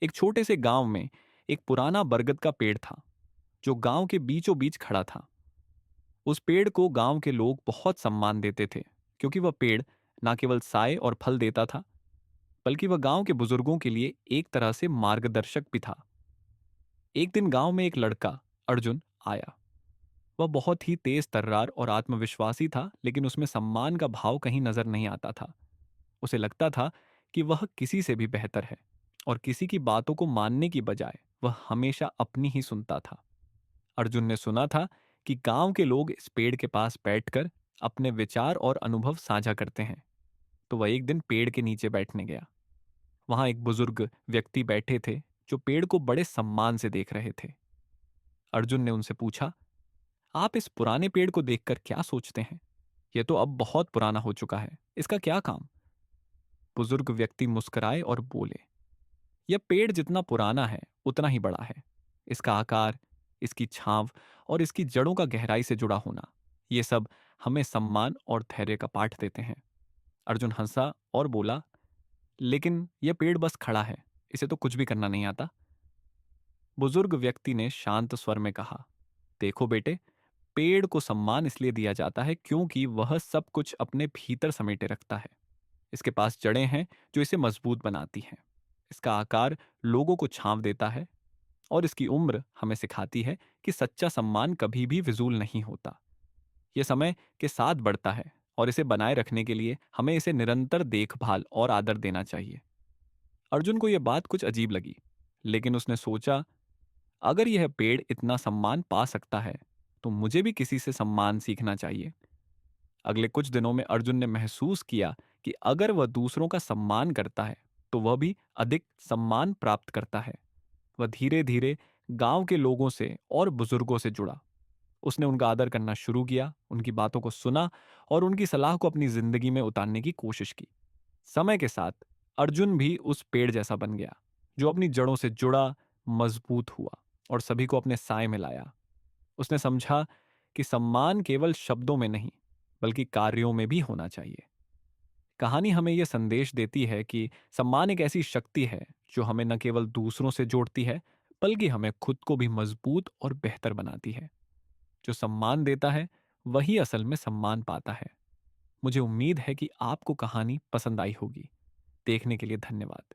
एक छोटे से गांव में एक पुराना बरगद का पेड़ था जो गांव के बीचों बीच खड़ा था। उस पेड़ को गांव के लोग बहुत सम्मान देते थे क्योंकि वह पेड़ न केवल साए और फल देता था, बल्कि वह गांव के बुजुर्गों के लिए एक तरह से मार्गदर्शक भी था। एक दिन गांव में एक लड़का अर्जुन आया। वह बहुत ही तेज तर्रार और आत्मविश्वासी था, लेकिन उसमें सम्मान का भाव कहीं नजर नहीं आता था। उसे लगता था कि वह किसी से भी बेहतर है और किसी की बातों को मानने की बजाय वह हमेशा अपनी ही सुनता था। अर्जुन ने सुना था कि गांव के लोग इस पेड़ के पास बैठकर अपने विचार और अनुभव साझा करते हैं। तो वह एक दिन पेड़ के नीचे बैठने गया। वहां एक बुजुर्ग व्यक्ति बैठे थे जो पेड़ को बड़े सम्मान से देख रहे थे। अर्जुन ने उनसे पूछा, आप इस पुराने पेड़ को देखकर क्या सोचते हैं? यह तो अब बहुत पुराना हो चुका है, इसका क्या काम? बुजुर्ग व्यक्ति मुस्कुराए और बोले, यह पेड़ जितना पुराना है उतना ही बड़ा है। इसका आकार, इसकी छांव और इसकी जड़ों का गहराई से जुड़ा होना, ये सब हमें सम्मान और धैर्य का पाठ देते हैं। अर्जुन हंसा और बोला, लेकिन यह पेड़ बस खड़ा है, इसे तो कुछ भी करना नहीं आता। बुजुर्ग व्यक्ति ने शांत स्वर में कहा, देखो बेटे, पेड़ को सम्मान इसलिए दिया जाता है क्योंकि वह सब कुछ अपने भीतर समेटे रखता है। इसके पास जड़ें हैं जो इसे मजबूत बनाती हैं। इसका आकार लोगों को छांव देता है और इसकी उम्र हमें सिखाती है कि सच्चा सम्मान कभी भी फिजूल नहीं होता। यह समय के साथ बढ़ता है और इसे बनाए रखने के लिए हमें इसे निरंतर देखभाल और आदर देना चाहिए। अर्जुन को यह बात कुछ अजीब लगी, लेकिन उसने सोचा, अगर यह पेड़ इतना सम्मान पा सकता है तो मुझे भी किसी से सम्मान सीखना चाहिए। अगले कुछ दिनों में अर्जुन ने महसूस किया कि अगर वह दूसरों का सम्मान करता है तो वह भी अधिक सम्मान प्राप्त करता है। वह धीरे धीरे गांव के लोगों से और बुजुर्गों से जुड़ा। उसने उनका आदर करना शुरू किया, उनकी बातों को सुना और उनकी सलाह को अपनी जिंदगी में उतारने की कोशिश की। समय के साथ अर्जुन भी उस पेड़ जैसा बन गया जो अपनी जड़ों से जुड़ा, मजबूत हुआ और सभी को अपने साए में लाया। उसने समझा कि सम्मान केवल शब्दों में नहीं, बल्कि कार्यों में भी होना चाहिए। कहानी हमें यह संदेश देती है कि सम्मान एक ऐसी शक्ति है जो हमें न केवल दूसरों से जोड़ती है, बल्कि हमें खुद को भी मजबूत और बेहतर बनाती है। जो सम्मान देता है वही असल में सम्मान पाता है। मुझे उम्मीद है कि आपको कहानी पसंद आई होगी। देखने के लिए धन्यवाद।